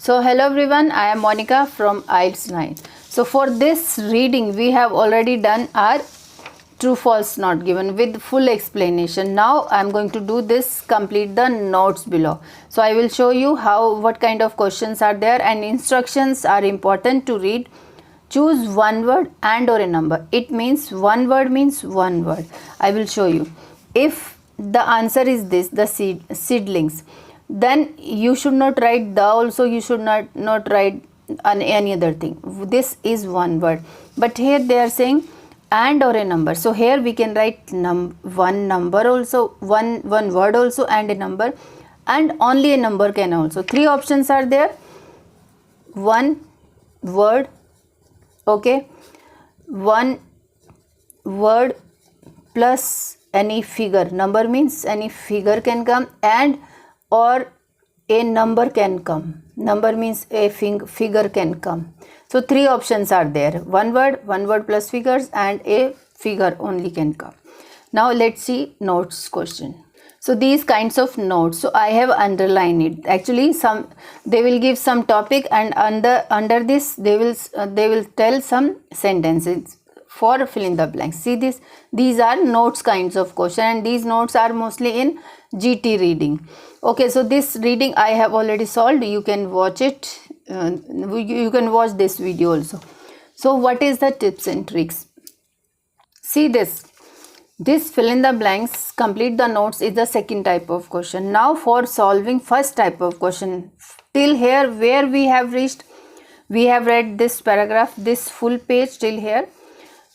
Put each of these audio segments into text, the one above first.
So hello everyone, I am Monica from IELTS 9. So for this reading we have already done our true false not given with full explanation. Now I am going to do this, complete the notes below. So I will show you what kind of questions are there, and instructions are important to read. Choose one word and or a number. It means one word means one word. I will show you. If the answer is this, the seedlings, then you should not write the, also you should not write any other thing. This is one word, but here they are saying and or a number. So here we can write one number also, one word also, and a number, and only a number can also. Three options are there. One word, okay, one word plus any figure. Number means any figure can come, and or a number can come. Number means a figure can come. So three options are there. One word plus figures, and a figure only can come. Now let's see notes question. So these kinds of notes, so I have underlined it. Actually they will give some topic, and under this they will tell some sentences for fill in the blanks. See this, these are notes kinds of question, and these notes are mostly in GT reading. Okay, so this reading I have already solved. You can watch it. You can watch this video also. So what is the tips and tricks? See this fill in the blanks, complete the notes is the second type of question. Now for solving first type of question, till here where we have reached, we have read this paragraph, this full page till here.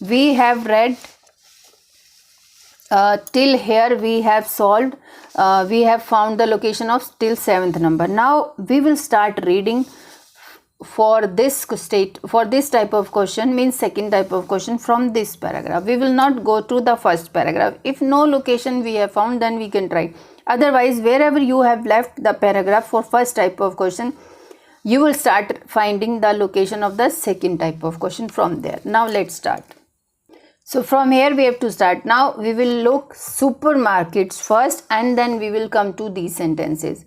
We have read till here we have solved, we have found the location of till 7th number. Now we will start reading for this type of question, means second type of question from this paragraph. We will not go to the first paragraph. If no location we have found, then we can try. Otherwise, wherever you have left the paragraph for first type of question, you will start finding the location of the second type of question from there. Now let's start. So from here we have to start. Now we will look supermarkets first, and then we will come to these sentences.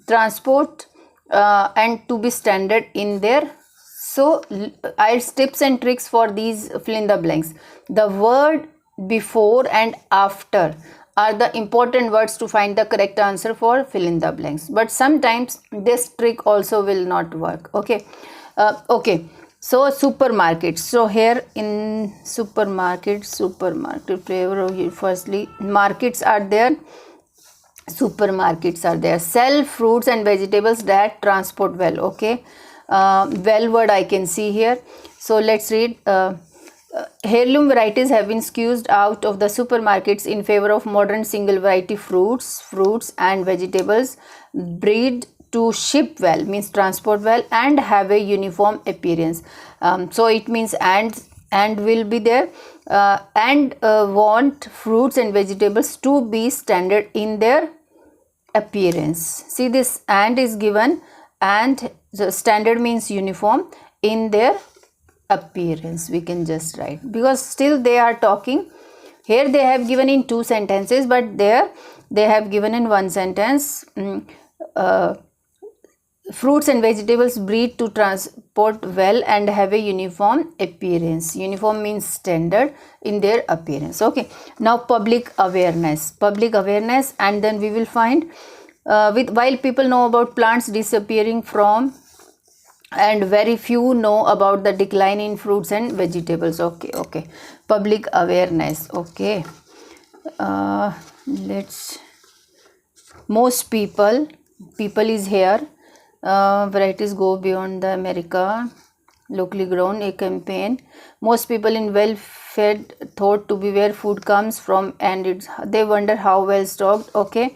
Transport and to be standard in there. So I tips and tricks for these fill in the blanks. The word before and after are the important words to find the correct answer for fill in the blanks. But sometimes this trick also will not work. Okay. So supermarkets. So here in supermarket flavor, firstly markets are there. Supermarkets are there. Sell fruits and vegetables that transport well. Okay, well word I can see here. So let's read. Heirloom varieties have been squeezed out of the supermarkets in favor of modern single variety fruits and vegetables bred to ship well, means transport well, and have a uniform appearance. So it means and will be there, and want fruits and vegetables to be standard in their appearance. See this and is given, and the standard means uniform in their appearance. We can just write, because still they are talking. Here they have given in two sentences, but there they have given in one sentence. Fruits and vegetables bred to transport well and have a uniform appearance. Uniform means standard in their appearance. Okay, now public awareness, and then we will find while people know about plants disappearing from, and very few know about the decline in fruits and vegetables. Okay, public awareness. Okay, let's, most people is here. Varieties go beyond the America, locally grown, a campaign. Most people in well-fed thought to be where food comes from, and they wonder how well stocked. Okay,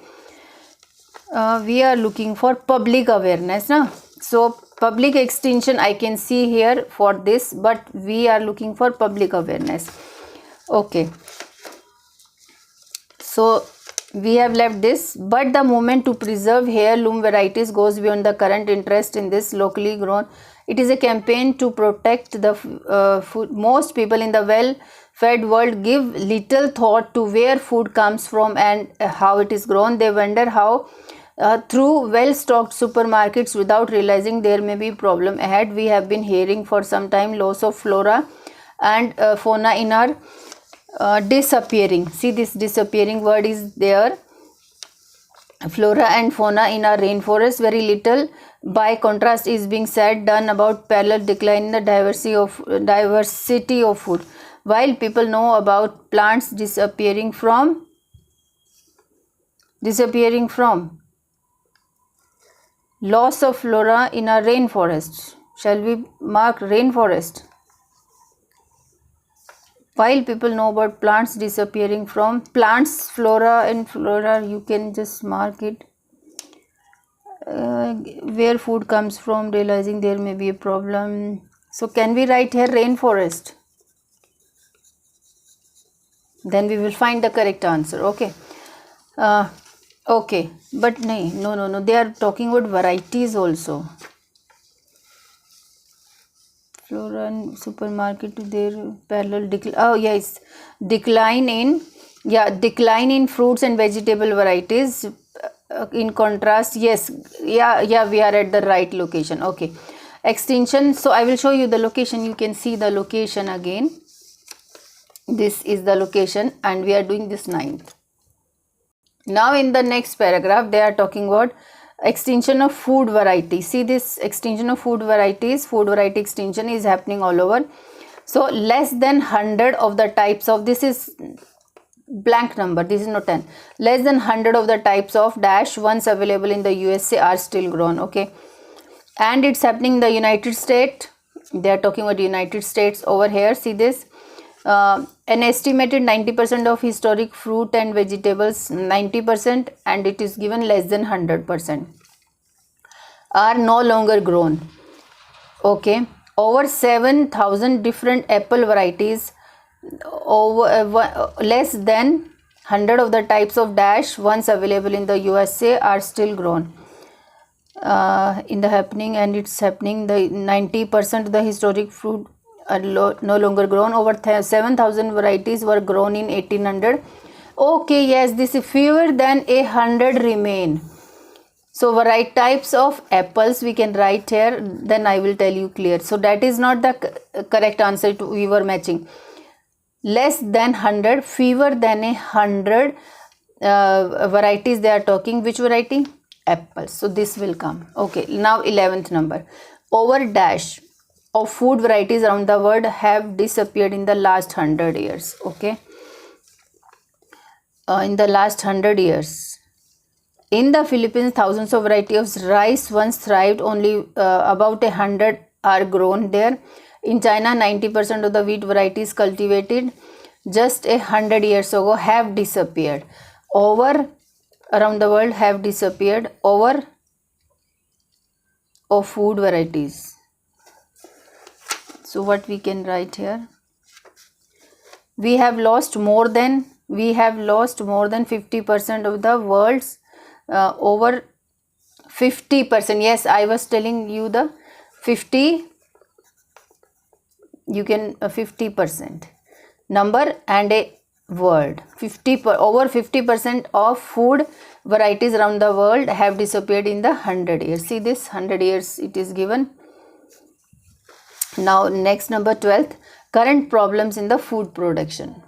we are looking for public awareness now. So public extension I can see here for this, but we are looking for public awareness. Okay, so we have left this, but the movement to preserve heirloom varieties goes beyond the current interest in this locally grown. It is a campaign to protect the food. Most people in the well-fed world give little thought to where food comes from and how it is grown. They wonder how through well-stocked supermarkets without realizing there may be problem ahead. We have been hearing for some time loss of flora and fauna in our disappearing. See, this disappearing word is there. Flora and fauna in our rainforest. Very little by contrast is being said done about parallel decline in the diversity of food. While people know about plants disappearing from loss of flora in our rainforest. Shall we mark rainforest? While people know about plants disappearing from flora, you can just mark it. Where food comes from, realizing there may be a problem. So can we write here rainforest? Then we will find the correct answer. Okay. Okay, but no, they are talking about varieties also. Flora and supermarket, their parallel decline. Oh yes, decline in fruits and vegetable varieties. In contrast, yes, yeah, we are at the right location. Okay, extinction. So I will show you the location. You can see the location again. This is the location, and we are doing this 9th. Now in the next paragraph, they are talking about extinction of food variety. See, this extinction of food varieties, food variety extinction is happening all over. So less than 100 of the types of, this is blank number, this is not 10, less than 100 of the types of dash once available in the USA are still grown. Okay, and it's happening in the United States. They are talking about United States over here. See this, an estimated 90% of historic fruit and vegetables, 90%, and it is given less than 100% are no longer grown. Okay, over 7,000 different apple varieties, over less than 100 of the types of dash once available in the USA are still grown. In the happening, and it's happening, the 90% of the historic fruit are no longer grown. Over 7,000 varieties were grown in 1800. Okay, yes, this is fewer than 100 remain. So variety types of apples we can write here, then I will tell you clear. So that is not the correct answer to we were matching. Less than 100, fewer than 100 varieties they are talking. Which variety? Apples. So this will come. Okay, now 11th number. Over dash of food varieties around the world have disappeared in the last 100 years. Okay, in the last 100 years. In the Philippines, thousands of varieties of rice once thrived. Only about 100 are grown there. In China, 90% of the wheat varieties cultivated just 100 years ago have disappeared. Over around the world have disappeared over of food varieties. So what we can write here? We have lost more than 50% of the world's over 50%. Yes, I was telling you the 50. You can 50% number and a word. Over 50% of food varieties around the world have disappeared in the 100 years. See this 100 years it is given. Now next number 12th, current problems in the food production.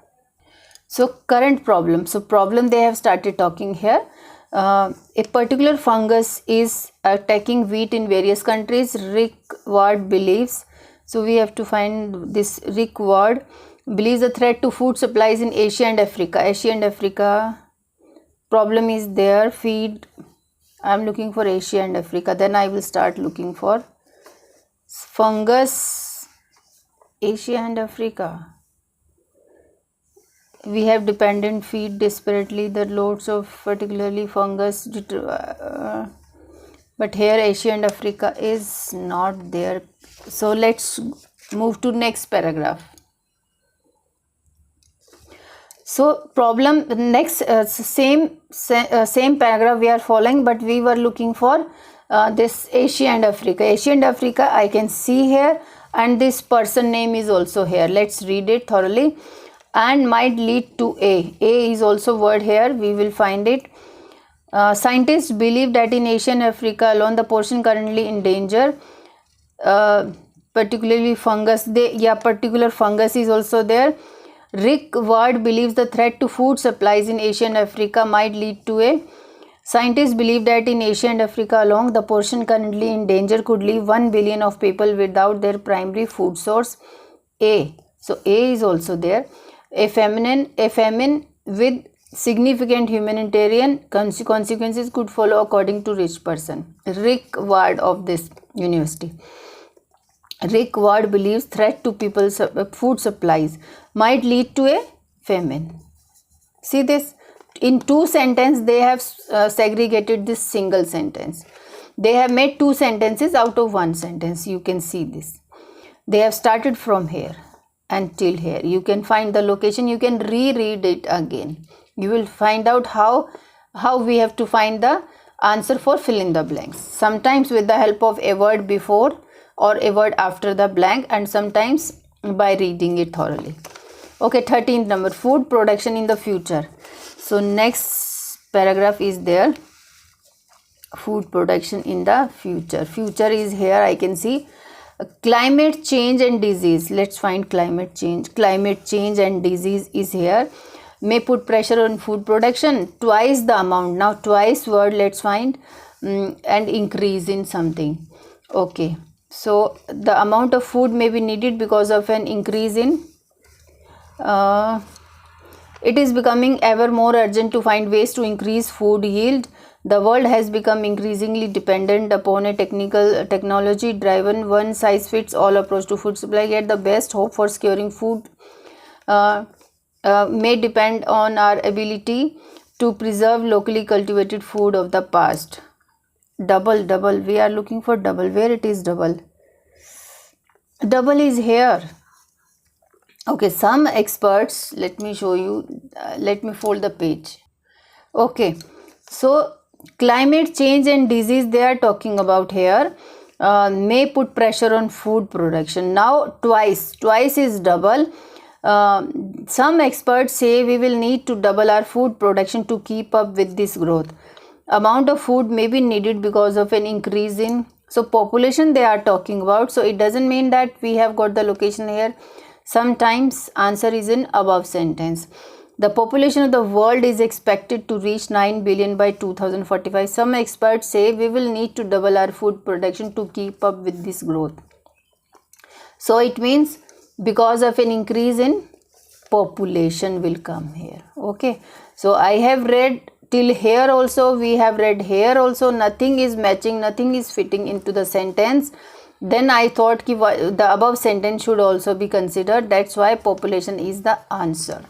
So current problem. So problem they have started talking here. A particular fungus is attacking wheat in various countries. Rick Ward believes. So we have to find this. Rick Ward believes a threat to food supplies in Asia and Africa. Asia and Africa problem is there. Feed. I am looking for Asia and Africa. Then I will start looking for fungus. Asia and Africa. We have dependent feed desperately the loads of particularly fungus. But here Asia and Africa is not there. So let's move to next paragraph. So problem next same paragraph we are following, but we were looking for this Asia and Africa. Asia and Africa I can see here, and this person name is also here. Let's read it thoroughly. And might lead to A. A is also word here. We will find it. Scientists believe that in Asia and Africa alone, the portion currently in danger, particularly fungus, particular fungus is also there. Rick Ward believes the threat to food supplies in Asia and Africa might lead to a. Scientists believe that in Asia and Africa alone, the portion currently in danger could leave 1 billion of people without their primary food source. A. So A is also there. A famine with significant humanitarian consequences could follow according to rich person. Rick Ward of this university. Rick Ward believes threat to people's food supplies might lead to a famine. See this? In 2 sentences, they have segregated this single sentence. They have made 2 sentences out of 1 sentence. You can see this. They have started from here until here. You can find the location. You can reread it again. You will find out how we have to find the answer for fill in the blanks. Sometimes with the help of a word before or a word after the blank, and sometimes by reading it thoroughly. Okay, 13th number, food production in the future. So next paragraph is there, food production in the future. Future is here, I can see. Climate change and disease. Let's find climate change. Climate change and disease is here. May put pressure on food production. Twice the amount. Now twice word let's find, and increase in something. Okay. So the amount of food may be needed because of an increase in. It is becoming ever more urgent to find ways to increase food yield. The world has become increasingly dependent upon a technology-driven one-size-fits-all approach to food supply. Yet the best hope for securing food may depend on our ability to preserve locally cultivated food of the past. Double. We are looking for double. Where it is double? Double is here. Okay, some experts, let me show you, let me fold the page. Okay, so climate change and disease they are talking about here, may put pressure on food production. Now twice is double. Some experts say we will need to double our food production to keep up with this growth. Amount of food may be needed because of an increase in, so population they are talking about. So it doesn't mean that we have got the location here. Sometimes answer is in above sentence. The population of the world is expected to reach 9 billion by 2045. Some experts say we will need to double our food production to keep up with this growth. So it means because of an increase in population will come here. Okay. So I have read till here also, we have read here also, nothing is matching, nothing is fitting into the sentence. Then I thought the above sentence should also be considered. That's why population is the answer.